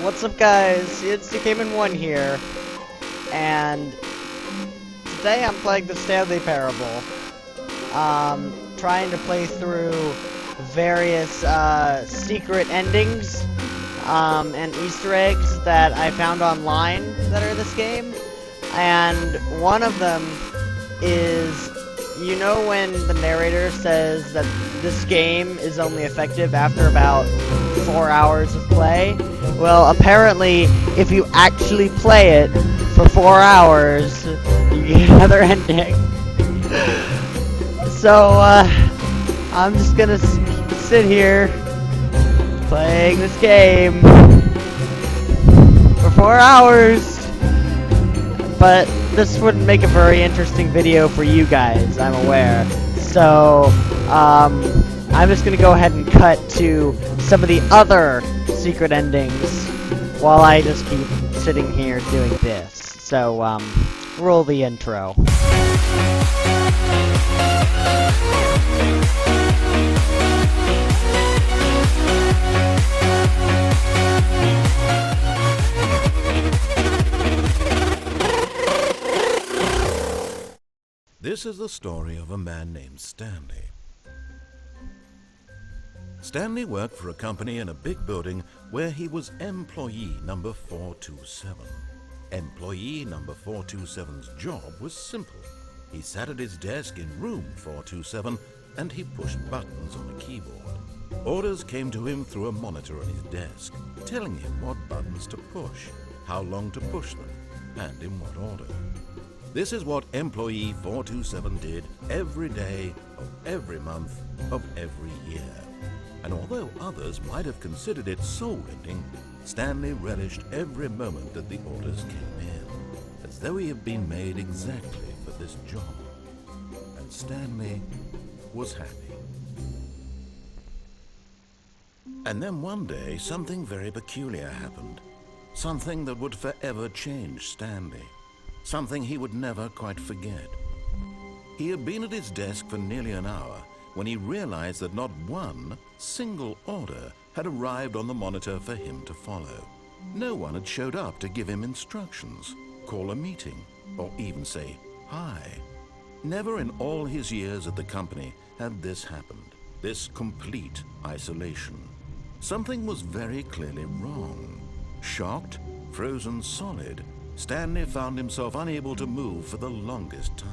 What's up, guys? It's CKman1 here, and today I'm playing the Stanley Parable. Trying to play through various secret endings and Easter eggs that I found online that are in this game. And one of them is, you know when the narrator says that this game is only effective after about 4 hours of play? Well, apparently, if you actually play it for 4 hours, you get another ending. So, I'm just gonna sit here, playing this game for 4 hours. But this wouldn't make a very interesting video for you guys, I'm aware. So, I'm just gonna go ahead and cut to some of the other secret endings while I just keep sitting here doing this. So, roll the intro. This is the story of a man named Stanley. Stanley worked for a company in a big building where he was employee number 427. Employee number 427's job was simple. He sat at his desk in room 427 and he pushed buttons on a keyboard. Orders came to him through a monitor on his desk, telling him what buttons to push, how long to push them, and in what order. This is what employee 427 did every day of every month of every year. And although others might have considered it soul-rending, Stanley relished every moment that the orders came in, as though he had been made exactly for this job. And Stanley was happy. And then one day, something very peculiar happened. Something that would forever change Stanley. Something he would never quite forget. He had been at his desk for nearly an hour when he realized that not one single order had arrived on the monitor for him to follow. No one had showed up to give him instructions, call a meeting, or even say hi. Never in all his years at the company had this happened, this complete isolation. Something was very clearly wrong. Shocked, frozen solid, Stanley found himself unable to move for the longest time.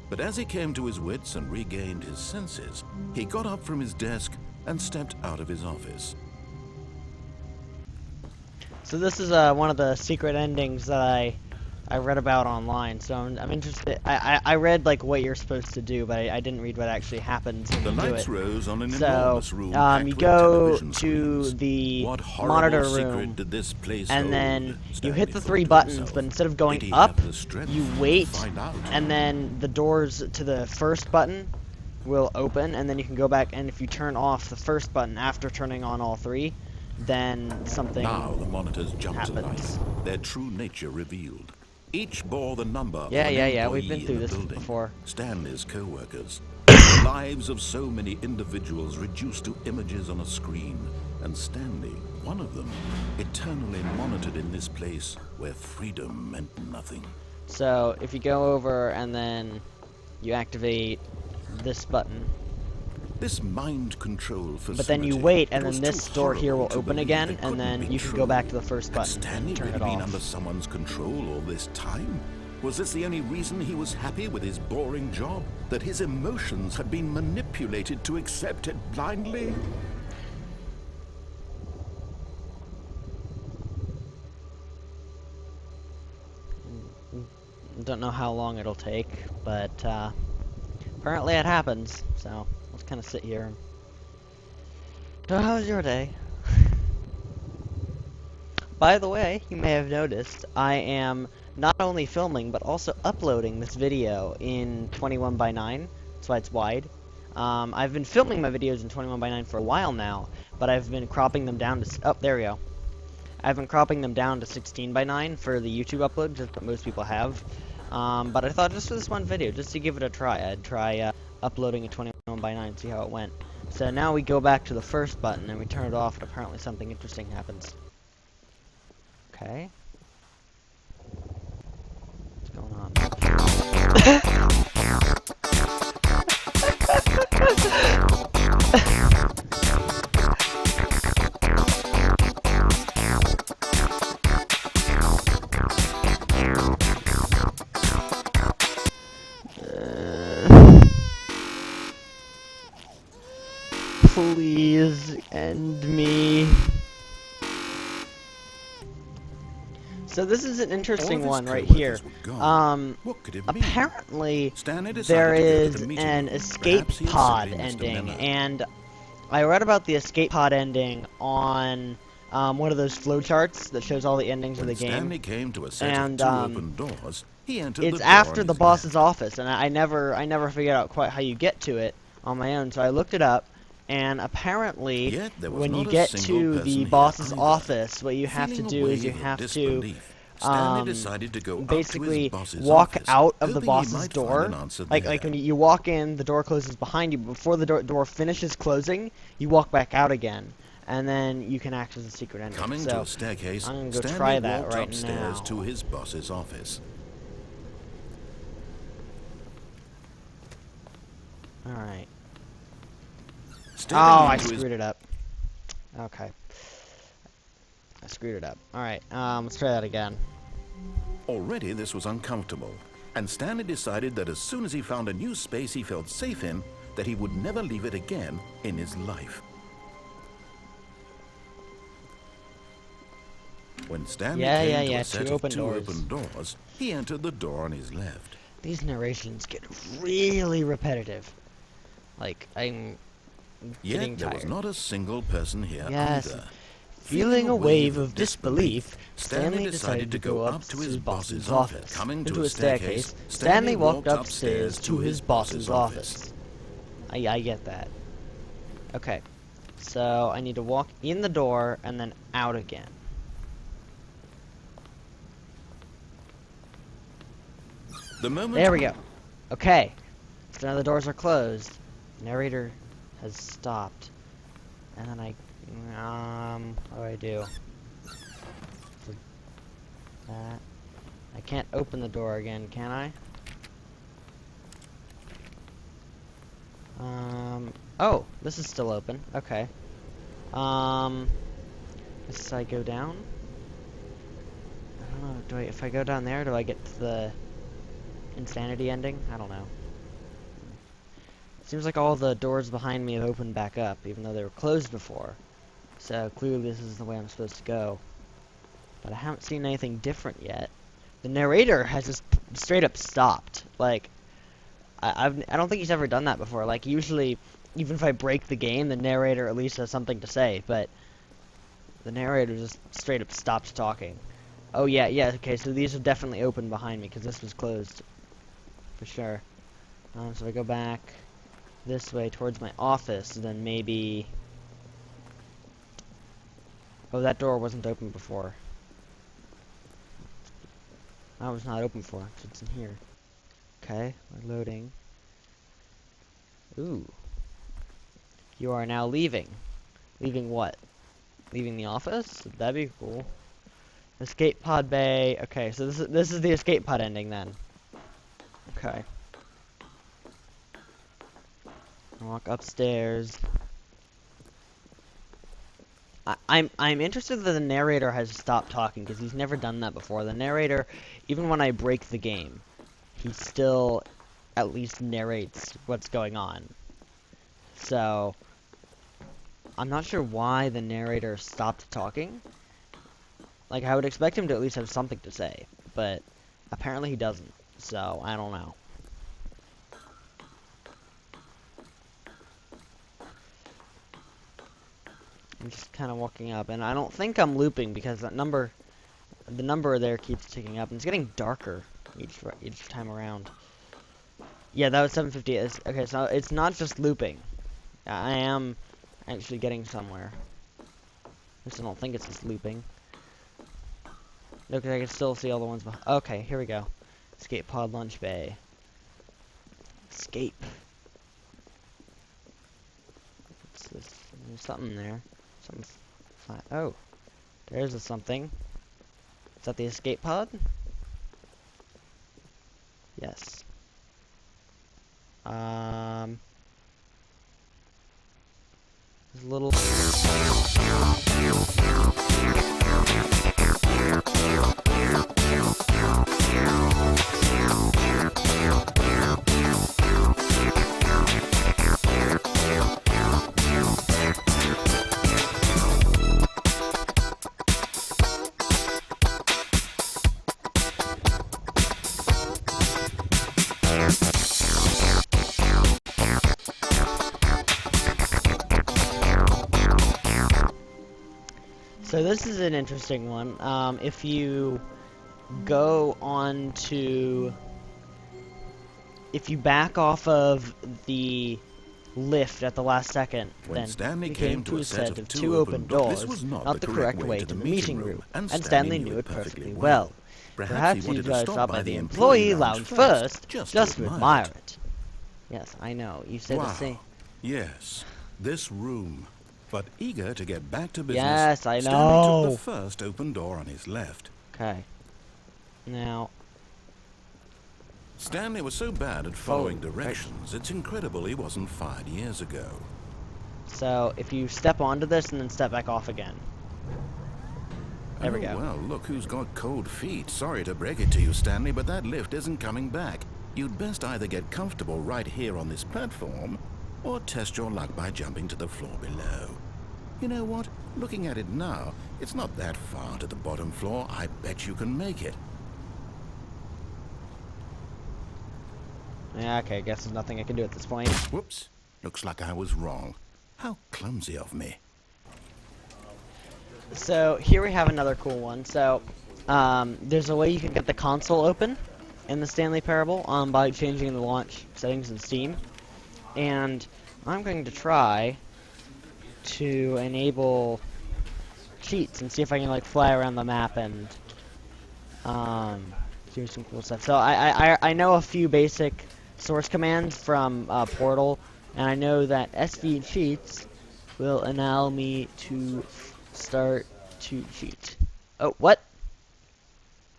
But as he came to his wits and regained his senses, he got up from his desk and stepped out of his office. So this is one of the secret endings that I read about online, so I'm interested. I read like what you're supposed to do, but I didn't read what actually happens when you do it. The lights rose on an So enormous room you packed go with television to screens. the What horrible monitor secret room, did this place and hold? then you Stanley hit the thought 3 to buttons, himself. but instead of Did going he up, have the strength you to wait, find out? and then the doors to the first button will open, and then you can go back, and if you turn off the first button after turning on all 3, then something Now the monitors jumped to happens. life, their true nature revealed. Each bore the number of Yeah, an we've been employee through in the this building. before. Stanley's co-workers. The lives of so many individuals reduced to images on a screen, and Stanley, one of them, eternally monitored in this place where freedom meant nothing. So if you go over and then you activate this button, This mind control facility. but then you wait, and it was then this too door here will horrible to open believe again, it and couldn't then be you can true. go back to the first Had button Stanley and turn really it been off. under someone's control all this time? Was this the only reason he was happy with his boring job? That his emotions had been manipulated to accept it blindly? Don't know how long it'll take, but apparently it happens. So let's kind of sit here. So how was your day? By the way, you may have noticed I am not only filming but also uploading this video in 21:9. That's why it's wide. I've been filming my videos in 21:9 for a while now, but I've been cropping them down to oh, there we go. I've been cropping them down to 16:9 for the YouTube upload, just what most people have. But I thought just for this one video, just to give it a try, I'd try uploading a 21:9, see how it went. So now we go back to the first button and we turn it off, and apparently something interesting happens. Okay. What's going on? Please end me. So this is an interesting one right here. What could it mean? Apparently Stanley decided there to go to is the meeting an room. escape Perhaps he had pod simply missed a ending, memo. and I read about the escape pod ending on one of those flowcharts that shows all the endings of When the game. Stanley came to a set And of two open doors, he entered it's the door after on the his boss's left. office, and I never figured out quite how you get to it on my own. So I looked it up, and apparently Yet there was when you not a get single to person the here boss's either. office, what you have to Feeling a do is you wave of have to disbelief, Stanley decided to go up to his basically boss's walk office, out of the hoping he boss's might find door. an answer Like there. when you walk in, the door closes behind you. But before the door finishes closing, you walk back out again, and then you can access the secret ending. Coming So to a staircase, I'm gonna go Stanley try that walked right upstairs now. to his boss's office. All right. Stepping Oh, I into his screwed it up. Okay. I screwed it up. Alright, let's try that again. Already this was uncomfortable, and Stanley decided that as soon as he found a new space he felt safe in, that he would never leave it again in his life. When Stanley came to a set of two open doors, he entered the door on his left. These narrations get really repetitive. Like, I'm getting Yet there tired. was not a single person here Yes. either. Feeling a wave of disbelief, Stanley decided to go up to his boss's office. Coming Into a staircase, Stanley walked upstairs to his boss's office. I get that. Okay. So, I need to walk in the door and then out again. The moment There we go. Okay. So now the doors are closed. Narrator has stopped. And then what do? For that. I can't open the door again, can I? Oh, this is still open. Okay. Guess I go down? I don't know, if I go down there, do I get to the insanity ending? I don't know. Seems like all the doors behind me have opened back up, even though they were closed before. So clearly this is the way I'm supposed to go. But I haven't seen anything different yet. The narrator has just straight up stopped. Like, I don't think he's ever done that before. Like, usually, even if I break the game, the narrator at least has something to say. But the narrator just straight up stops talking. Oh yeah, okay, so these have definitely opened behind me, because this was closed. For sure. So if I go back this way towards my office, then maybe... Oh, that door wasn't open before. That was not open before, so it's in here. Okay, we're loading. Ooh. You are now leaving. Leaving what? Leaving the office? That'd be cool. Escape pod bay. Okay, so this is the escape pod ending then. Okay. Walk upstairs. I'm interested that the narrator has stopped talking, because he's never done that before. The narrator, even when I break the game, he still at least narrates what's going on. So I'm not sure why the narrator stopped talking. Like, I would expect him to at least have something to say, but apparently he doesn't. So I don't know. I'm just kind of walking up, and I don't think I'm looping because that number, the number there keeps ticking up, and it's getting darker each time around. Yeah, that was 7:50. Okay, so it's not just looping. I am actually getting somewhere. I just don't think it's just looping. Look, I can still see all the ones behind. Okay, here we go. Escape pod lunch bay. Escape. What's this? There's something there. Something's fine. Oh, there's a something. Is that the escape pod? Yes. There's a little... So this is an interesting one. If you go on to... If you back off of the lift at the last second, When then Stanley you came to a set of two open doors, doors, this was not the correct way to the meeting room, and Stanley knew it perfectly well. Perhaps he he tried to stop stop by by the the employee employee lounge lounge first, first, just to admire it. Yes, I know. You said Wow. the same. Yes, this room. But eager to get back to business, Yes, I Stanley took know. the first open door on his left. Okay. Now, Stanley was so bad at following right. directions, it's incredible he wasn't fired years ago. so if you step onto this and then step back off again. There we go. Well, look who's got cold feet. Sorry to break it to you, Stanley, but that lift isn't coming back. You'd best either get comfortable right here on this platform, or test your luck by jumping to the floor below. You know what? Looking at it now, it's not that far to the bottom floor. I bet you can make it. Yeah, okay, guess there's nothing I can do at this point. Whoops. Looks like I was wrong. How clumsy of me. So here we have another cool one. So there's a way you can get the console open in the Stanley Parable by changing the launch settings in Steam. And I'm going to try to enable cheats and see if I can like fly around the map and do some cool stuff. So I know a few basic source commands from Portal, and I know that SV cheats will allow me to start to cheat. Oh, what?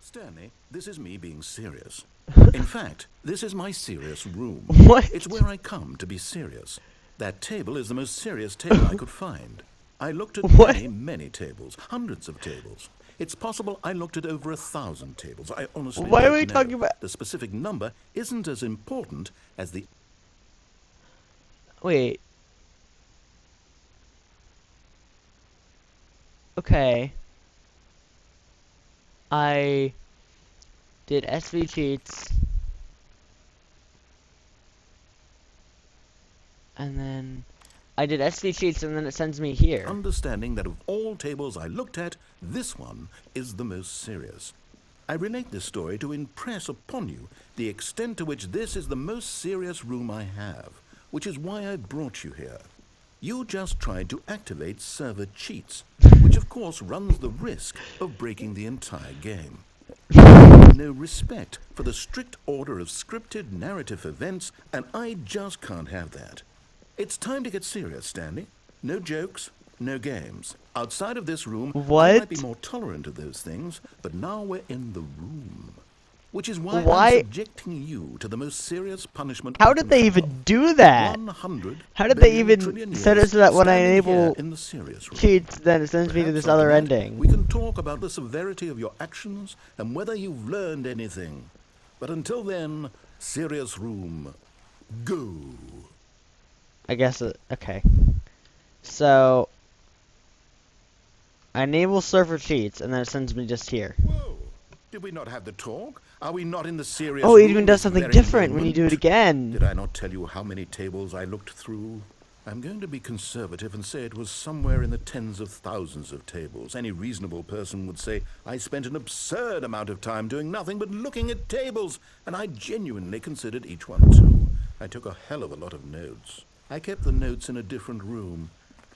Stanley, this is me being serious. In fact, this is my serious room. What? It's where I come to be serious. That table is the most serious table I could find. I looked at What? many tables, hundreds of tables. It's possible I looked at over 1,000 tables. I honestly Why are don't we know. talking about... The specific number isn't as important as the... Wait. Okay. I did SV cheats. And then I did SV cheats and then it sends me here. Understanding that of all tables I looked at, this one is the most serious. I relate this story to impress upon you the extent to which this is the most serious room I have, which is why I brought you here. You just tried to activate server cheats, which of course runs the risk of breaking the entire game. You have no respect for the strict order of scripted narrative events, and I just can't have that. It's time to get serious, Stanley. No jokes, no games. Outside of this room, I What? might be more tolerant of those things, but now we're in the room. Which is why Why- I'm subjecting you to the most serious punishment. How I did can they think even of. do that? 100 How did they billion even trillion set it years so that when I standing enable here in the serious room. cheats, then it sends me to Perhaps this after other that, ending? We can talk about the severity of your actions and whether you've learned anything. But until then, serious room, go. I guess okay. So I enable server cheats and then it sends me just here. Whoa! Did we not have the talk? Are we not in the serious Oh, room it even does this something very different when you moment? do it again. Did I not tell you how many tables I looked through? I'm going to be conservative and say it was somewhere in the tens of thousands of tables. Any reasonable person would say I spent an absurd amount of time doing nothing but looking at tables, and I genuinely considered each one too. I took a hell of a lot of notes. I kept the notes in a different room.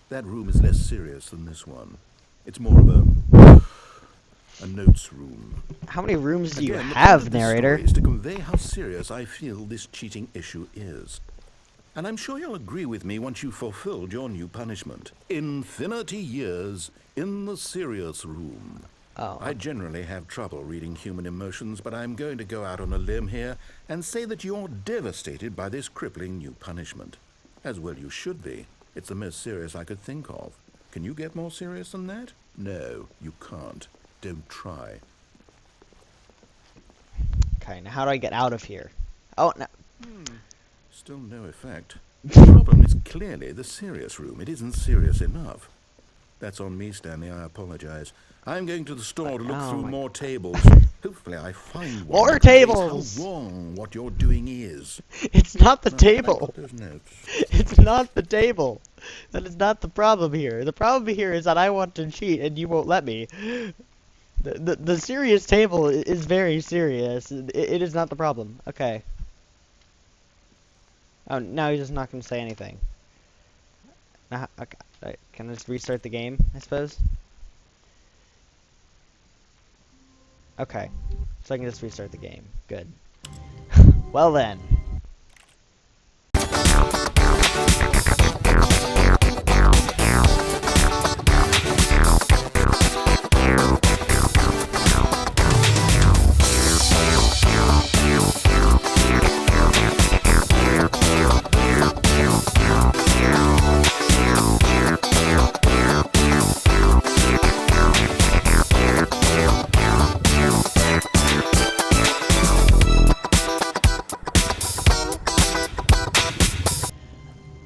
That room is less serious than this one. It's more of a notes room. How many rooms do you Again, the point have, of this narrator? story is to convey how serious I feel this cheating issue is. And I'm sure you'll agree with me once you've fulfilled your new punishment. Infinity years in the serious room. Oh. I generally have trouble reading human emotions, but I'm going to go out on a limb here and say that you're devastated by this crippling new punishment. As well you should be. It's the most serious I could think of. Can you get more serious than that? No, you can't. Don't try. Okay, now how do I get out of here? Oh, no. Still no effect. The problem is clearly the serious room. It isn't serious enough. That's on me, Stanley. I apologize. I'm going to the store to look through more tables. Hopefully I find one. More tables! How wrong what you're doing is. It's not the I table. got those notes. It's not the table. That is not the problem here. The problem here is that I want to cheat and you won't let me. The serious table is very serious. It is not the problem. Okay. Oh, now he's just not going to say anything. Okay. Can I just restart the game, I suppose? Okay. So I can just restart the game. Good. Well then.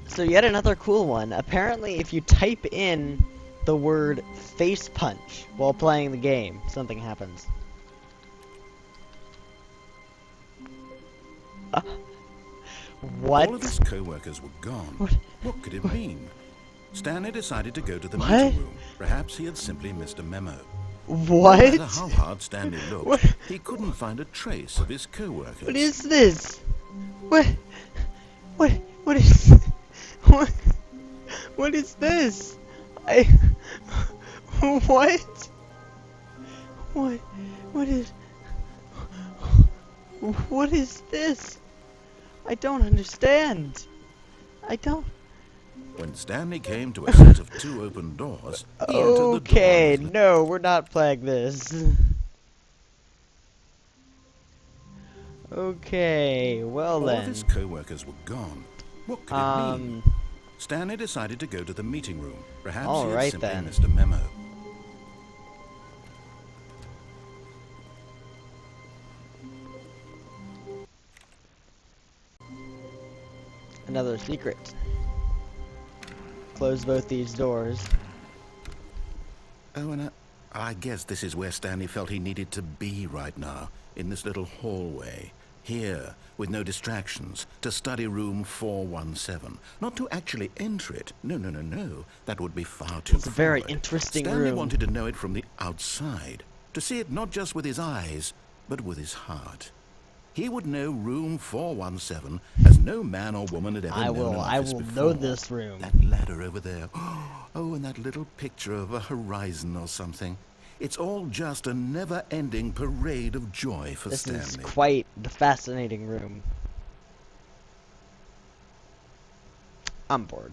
So yet another cool one. Apparently, if you type in the word face punch while playing the game, something happens. What? All of his co-workers were gone. What could it mean? Stanley decided to go to the meeting room. Perhaps he had simply missed a memo. What? No matter how hard Stanley looked, he couldn't find a trace of his co-workers. What is this? What is... What is this? What is this? I don't understand. I don't... When Stanley came to a set of two open doors, he entered the door. Okay, no, we're not playing this. Okay, well then. All of his co-workers were gone. What could it mean? Stanley decided to go to the meeting room. Perhaps he had simply missed a memo. Another secret. Close both these doors. Oh, and I guess this is where Stanley felt he needed to be right now, in this little hallway. Here, with no distractions, to study room 417. Not to actually enter it. No. That would be far too It's a very interesting room. Stanley wanted to know it from the outside. To see it not just with his eyes, but with his heart. He would know room 417 as no man or woman had ever known an office before. know this room. That ladder over there. Oh, and that little picture of a horizon or something. It's all just a never-ending parade of joy for Stanley. This is quite the fascinating room. I'm bored.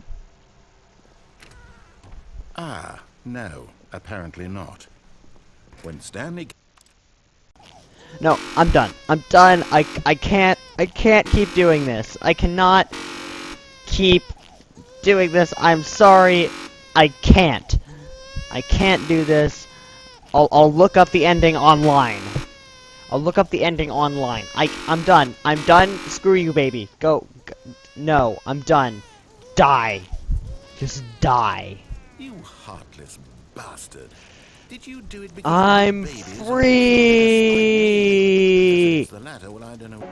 Ah, no, apparently not. When Stanley... No, I'm done. I'm done. I can't keep doing this. I cannot keep doing this. I'm sorry. I can't. I can't do this. I'll look up the ending online. I'll look up the ending online. I'm done. I'm done. Screw you, baby. Go. No, I'm done. Die. Just die. You heartless bastard. Did you do it because I'm free. the latter? Well, I don't know.